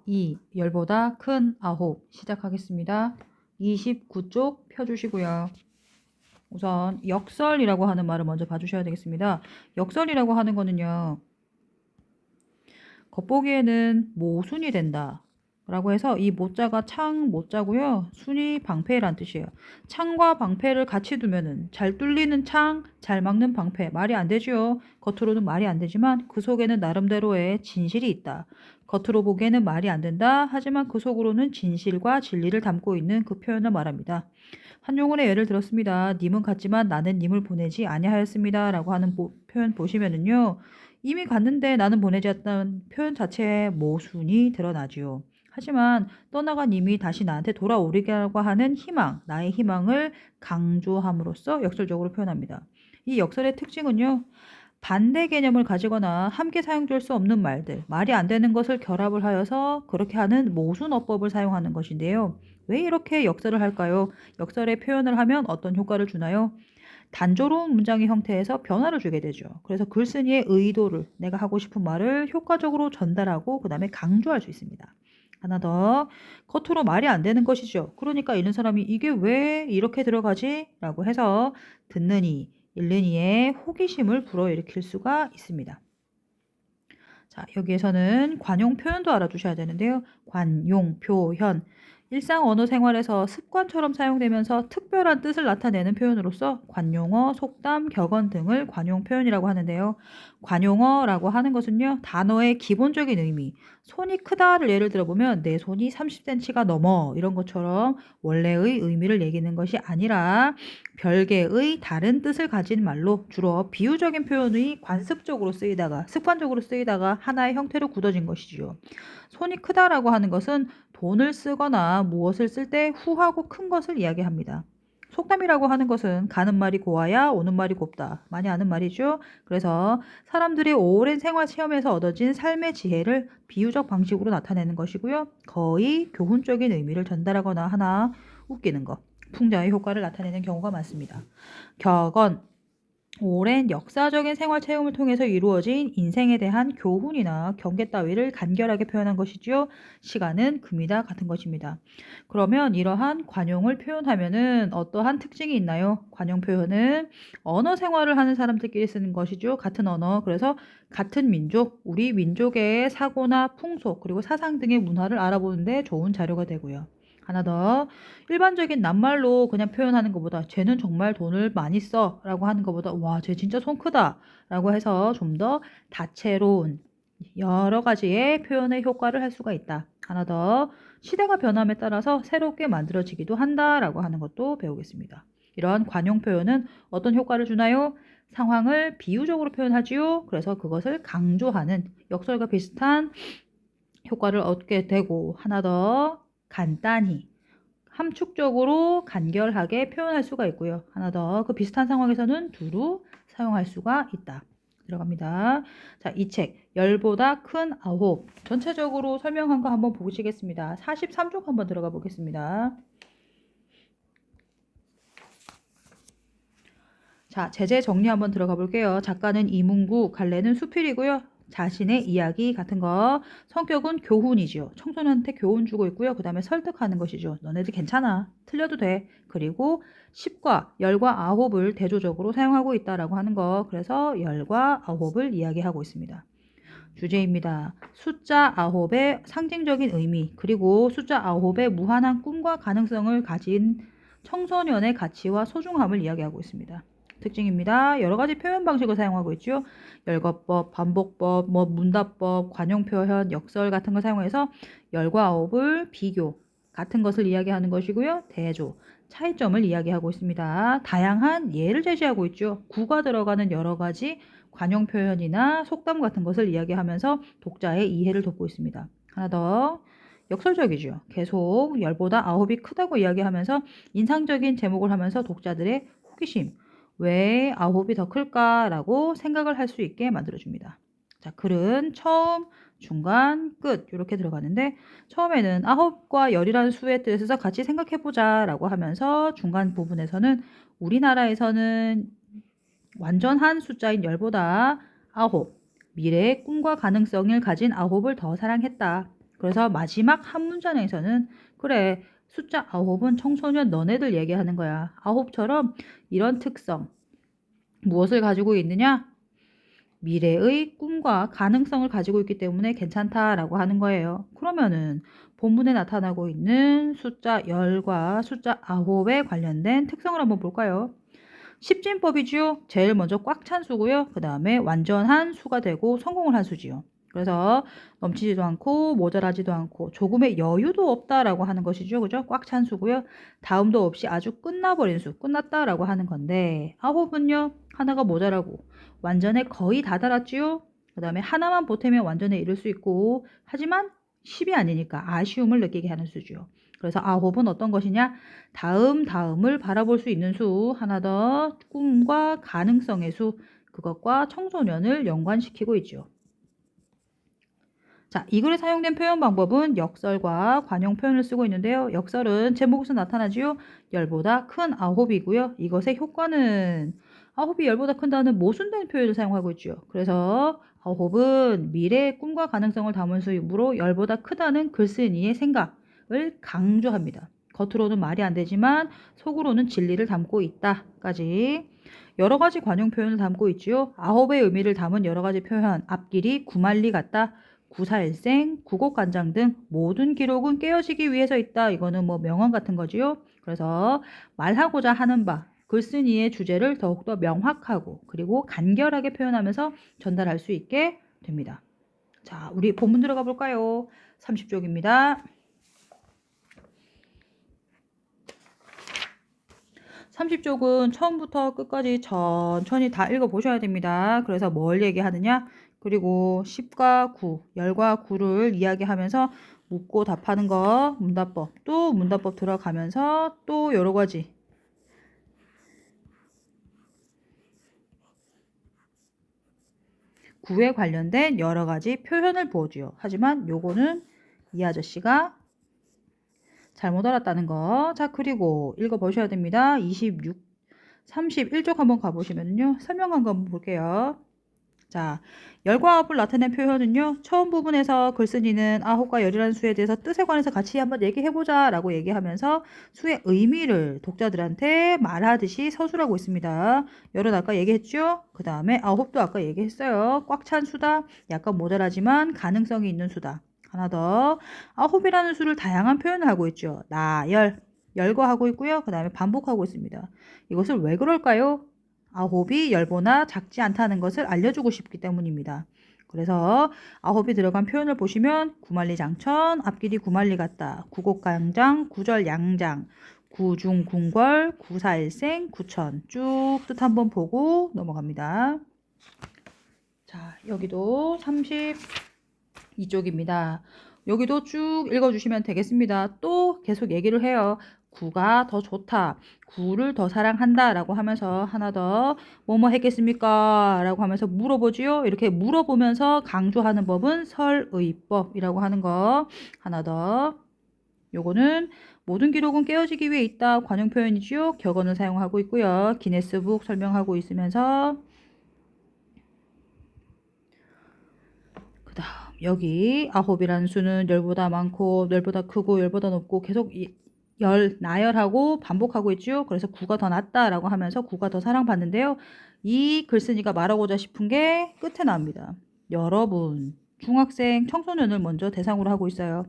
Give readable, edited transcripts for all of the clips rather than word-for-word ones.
이 열보다 큰 아홉 시작하겠습니다. 29쪽 펴주시고요. 우선 역설이라고 하는 말을 먼저 봐주셔야 되겠습니다. 역설이라고 하는 거는요. 겉보기에는 모순이 된다 라고 해서 이 모자가 창 모자고요. 순이 방패란 뜻이에요. 창과 방패를 같이 두면은 잘 뚫리는 창, 잘 막는 방패. 말이 안 되죠. 겉으로는 말이 안 되지만 그 속에는 나름대로의 진실이 있다. 겉으로 보기에는 말이 안 된다. 하지만 그 속으로는 진실과 진리를 담고 있는 그 표현을 말합니다. 한용운의 예를 들었습니다. 님은 갔지만 나는 님을 보내지 아니하였습니다. 라고 하는 표현 보시면은요. 이미 갔는데 나는 보내지 않았다는 표현 자체에 모순이 드러나지요. 하지만 떠나간 이미 다시 나한테 돌아오리라고 하는 희망, 나의 희망을 강조함으로써 역설적으로 표현합니다. 이 역설의 특징은요. 반대 개념을 가지거나 함께 사용될 수 없는 말들, 말이 안 되는 것을 결합을 하여서 그렇게 하는 모순 어법을 사용하는 것인데요. 왜 이렇게 역설을 할까요? 역설의 표현을 하면 어떤 효과를 주나요? 단조로운 문장의 형태에서 변화를 주게 되죠. 그래서 글쓴이의 의도를, 내가 하고 싶은 말을 효과적으로 전달하고 그 다음에 강조할 수 있습니다. 하나 더, 겉으로 말이 안 되는 것이죠. 그러니까 읽는 사람이 이게 왜 이렇게 들어가지? 라고 해서 듣는 이, 읽는 이의 호기심을 불어일으킬 수가 있습니다. 자, 여기에서는 관용 표현도 알아두셔야 되는데요. 관용 표현. 일상 언어 생활에서 습관처럼 사용되면서 특별한 뜻을 나타내는 표현으로서 관용어, 속담, 격언 등을 관용 표현이라고 하는데요. 관용어라고 하는 것은요. 단어의 기본적인 의미, 손이 크다를 예를 들어보면 내 손이 30cm가 넘어 이런 것처럼 원래의 의미를 얘기하는 것이 아니라 별개의 다른 뜻을 가진 말로 주로 비유적인 표현이 관습적으로 쓰이다가 습관적으로 쓰이다가 하나의 형태로 굳어진 것이지요. 손이 크다라고 하는 것은 돈을 쓰거나 무엇을 쓸 때 후하고 큰 것을 이야기합니다. 속담이라고 하는 것은 가는 말이 고와야 오는 말이 곱다. 많이 아는 말이죠. 그래서 사람들이 오랜 생활 체험에서 얻어진 삶의 지혜를 비유적 방식으로 나타내는 것이고요. 거의 교훈적인 의미를 전달하거나 하나 웃기는 것, 풍자의 효과를 나타내는 경우가 많습니다. 격언, 오랜 역사적인 생활 체험을 통해서 이루어진 인생에 대한 교훈이나 경계 따위를 간결하게 표현한 것이지요. 시간은 금이다 같은 것입니다. 그러면 이러한 관용을 표현하면은 어떠한 특징이 있나요? 관용 표현은 언어 생활을 하는 사람들끼리 쓰는 것이죠. 같은 언어. 그래서 같은 민족, 우리 민족의 사고나 풍속 그리고 사상 등의 문화를 알아보는데 좋은 자료가 되고요. 하나 더, 일반적인 낱말로 그냥 표현하는 것보다 쟤는 정말 돈을 많이 써 라고 하는 것보다 와, 쟤 진짜 손 크다 라고 해서 좀 더 다채로운 여러 가지의 표현의 효과를 할 수가 있다. 하나 더, 시대가 변함에 따라서 새롭게 만들어지기도 한다 라고 하는 것도 배우겠습니다. 이러한 관용 표현은 어떤 효과를 주나요? 상황을 비유적으로 표현하지요. 그래서 그것을 강조하는 역설과 비슷한 효과를 얻게 되고, 하나 더, 간단히 함축적으로 간결하게 표현할 수가 있고요. 하나 더, 그 비슷한 상황에서는 두루 사용할 수가 있다. 들어갑니다. 자, 이 책 열보다 큰 아홉 전체적으로 설명한 거 한번 보시겠습니다. 43쪽 한번 들어가 보겠습니다. 자, 제재 정리 한번 들어가 볼게요. 작가는 이문구, 갈래는 수필이고요. 자신의 이야기 같은 거, 성격은 교훈이지요. 청소년한테 교훈 주고 있고요. 그 다음에 설득하는 것이죠. 너네들 괜찮아. 틀려도 돼. 그리고 10과 열과 아홉을 대조적으로 사용하고 있다라고 하는 거. 그래서 열과 아홉을 이야기하고 있습니다. 주제입니다. 숫자 아홉의 상징적인 의미, 그리고 숫자 아홉의 무한한 꿈과 가능성을 가진 청소년의 가치와 소중함을 이야기하고 있습니다. 특징입니다. 여러 가지 표현 방식을 사용하고 있죠. 열거법, 반복법, 문답법, 관용 표현, 역설 같은 걸 사용해서 열과 아홉을 비교 같은 것을 이야기하는 것이고요. 대조, 차이점을 이야기하고 있습니다. 다양한 예를 제시하고 있죠. 구가 들어가는 여러 가지 관용 표현이나 속담 같은 것을 이야기하면서 독자의 이해를 돕고 있습니다. 하나 더, 역설적이죠. 계속 열보다 아홉이 크다고 이야기하면서 인상적인 제목을 하면서 독자들의 호기심, 왜 아홉이 더 클까라고 생각을 할 수 있게 만들어줍니다. 자, 글은 처음, 중간, 끝 이렇게 들어가는데 처음에는 아홉과 열이라는 수의 뜻에서 같이 생각해보자 라고 하면서 중간 부분에서는 우리나라에서는 완전한 숫자인 열보다 아홉, 미래의 꿈과 가능성을 가진 아홉을 더 사랑했다. 그래서 마지막 한 문장에서는 그래, 숫자 9은 청소년 너네들 얘기하는 거야. 9처럼 이런 특성, 무엇을 가지고 있느냐? 미래의 꿈과 가능성을 가지고 있기 때문에 괜찮다라고 하는 거예요. 그러면은 본문에 나타나고 있는 숫자 10과 숫자 9에 관련된 특성을 한번 볼까요? 십진법이지요. 제일 먼저 꽉 찬 수고요. 그 다음에 완전한 수가 되고 성공을 한 수지요. 그래서 넘치지도 않고 모자라지도 않고 조금의 여유도 없다라고 하는 것이죠. 그죠? 꽉 찬 수고요. 다음도 없이 아주 끝나버린 수, 끝났다라고 하는 건데 아홉은요. 하나가 모자라고 완전에 거의 다 달았지요. 그 다음에 하나만 보태면 완전에 이룰 수 있고 하지만 10이 아니니까 아쉬움을 느끼게 하는 수죠. 그래서 아홉은 어떤 것이냐? 다음을 바라볼 수 있는 수, 하나 더 꿈과 가능성의 수, 그것과 청소년을 연관시키고 있죠. 자, 이 글에 사용된 표현 방법은 역설과 관용 표현을 쓰고 있는데요. 역설은 제목에서 나타나지요. 열보다 큰 아홉이고요. 이것의 효과는 아홉이 열보다 큰다는 모순된 표현을 사용하고 있죠. 그래서 아홉은 미래의 꿈과 가능성을 담은 수이므로 열보다 크다는 글쓴이의 생각을 강조합니다. 겉으로는 말이 안 되지만 속으로는 진리를 담고 있다까지 여러 가지 관용 표현을 담고 있지요. 아홉의 의미를 담은 여러 가지 표현, 앞길이 구말리 같다. 구사일생, 구곡간장 등 모든 기록은 깨어지기 위해서 있다. 이거는 뭐 명언 같은 거지요. 그래서 말하고자 하는 바, 글쓴이의 주제를 더욱더 명확하고 그리고 간결하게 표현하면서 전달할 수 있게 됩니다. 자, 우리 본문 들어가 볼까요? 30쪽입니다. 30쪽은 처음부터 끝까지 천천히 다 읽어보셔야 됩니다. 그래서 뭘 얘기하느냐? 그리고 10과 9, 10과 9를 이야기하면서 묻고 답하는 거, 문답법, 또 문답법 들어가면서 또 여러 가지 9에 관련된 여러 가지 표현을 보여줘요. 하지만 요거는 이 아저씨가 잘못 알았다는 거. 자, 그리고 읽어보셔야 됩니다. 31쪽 한번 가보시면요. 설명한 거 한번 볼게요. 자, 열과 아홉을 나타낸 표현은요. 처음 부분에서 글쓴이는 아홉과 열이라는 수에 대해서 뜻에 관해서 같이 한번 얘기해보자 라고 얘기하면서 수의 의미를 독자들한테 말하듯이 서술하고 있습니다. 열은 아까 얘기했죠? 그 다음에 아홉도 아까 얘기했어요. 꽉 찬 수다, 약간 모자라지만 가능성이 있는 수다. 하나 더, 아홉이라는 수를 다양한 표현을 하고 있죠. 나열, 열거하고 있고요. 그 다음에 반복하고 있습니다. 이것을 왜 그럴까요? 아홉이 열보나 작지 않다는 것을 알려주고 싶기 때문입니다. 그래서 아홉이 들어간 표현을 보시면 구만리장천, 앞길이 구만리 같다, 구곡강장, 구절양장, 구중궁궐, 구사일생, 구천 쭉 뜻 한번 보고 넘어갑니다. 자, 여기도 32쪽입니다. 여기도 쭉 읽어주시면 되겠습니다. 또 계속 얘기를 해요. 구가 더 좋다. 구를 더 사랑한다. 라고 하면서 하나 더 뭐뭐 했겠습니까? 라고 하면서 물어보지요. 이렇게 물어보면서 강조하는 법은 설의법이라고 하는 거. 하나 더. 요거는 모든 기록은 깨어지기 위해 있다. 관용 표현이지요. 격언을 사용하고 있고요. 기네스북 설명하고 있으면서 그 다음 여기 아홉이라는 수는 열보다 많고 열보다 크고 열보다 높고 계속 나열하고 반복하고 있죠. 그래서 구가 더 낫다라고 하면서 구가 더 사랑받는데요. 이 글쓴이가 말하고자 싶은 게 끝에 나옵니다. 여러분, 중학생, 청소년을 먼저 대상으로 하고 있어요.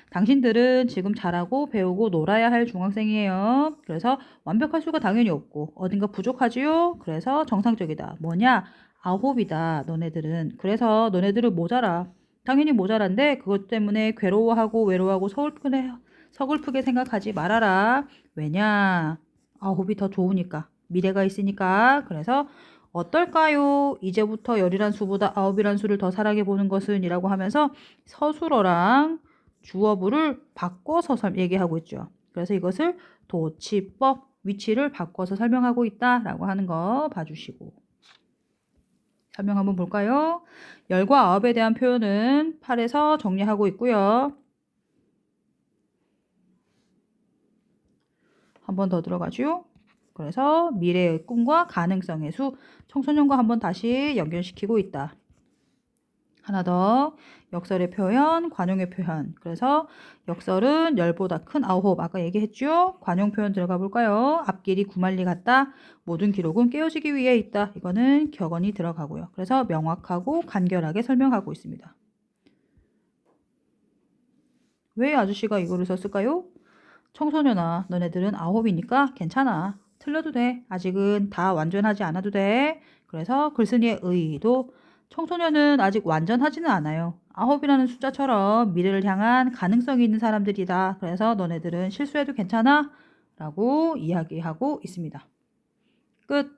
당신들은 지금 잘하고 배우고 놀아야 할 중학생이에요. 그래서 완벽할 수가 당연히 없고 어딘가 부족하지요. 그래서 정상적이다. 뭐냐? 아홉이다. 너네들은. 그래서 너네들은 모자라. 당연히 모자란데 그것 때문에 괴로워하고 외로워하고 서글프게 생각하지 말아라. 왜냐? 아홉이 더 좋으니까. 미래가 있으니까. 그래서 어떨까요? 이제부터 열이란 수보다 아홉이란 수를 더 사랑해 보는 것은 이라고 하면서 서술어랑 주어부를 바꿔서 얘기하고 있죠. 그래서 이것을 도치법, 위치를 바꿔서 설명하고 있다라고 하는 거 봐주시고. 설명 한번 볼까요? 열과 아홉에 대한 표현은 8에서 정리하고 있고요. 한 번 더 들어가죠. 그래서 미래의 꿈과 가능성의 수, 청소년과 한번 다시 연결시키고 있다. 하나 더. 역설의 표현, 관용의 표현. 그래서 역설은 10보다 큰 9. 아까 얘기했죠? 관용 표현 들어가 볼까요? 앞길이 구말리 같다. 모든 기록은 깨어지기 위해 있다. 이거는 격언이 들어가고요. 그래서 명확하고 간결하게 설명하고 있습니다. 왜 아저씨가 이거를 썼을까요? 청소년아, 너네들은 9이니까 괜찮아. 틀려도 돼. 아직은 다 완전하지 않아도 돼. 그래서 글쓴이의 의도 청소년은 아직 완전하지는 않아요. 9이라는 숫자처럼 미래를 향한 가능성이 있는 사람들이다. 그래서 너네들은 실수해도 괜찮아. 라고 이야기하고 있습니다. 끝.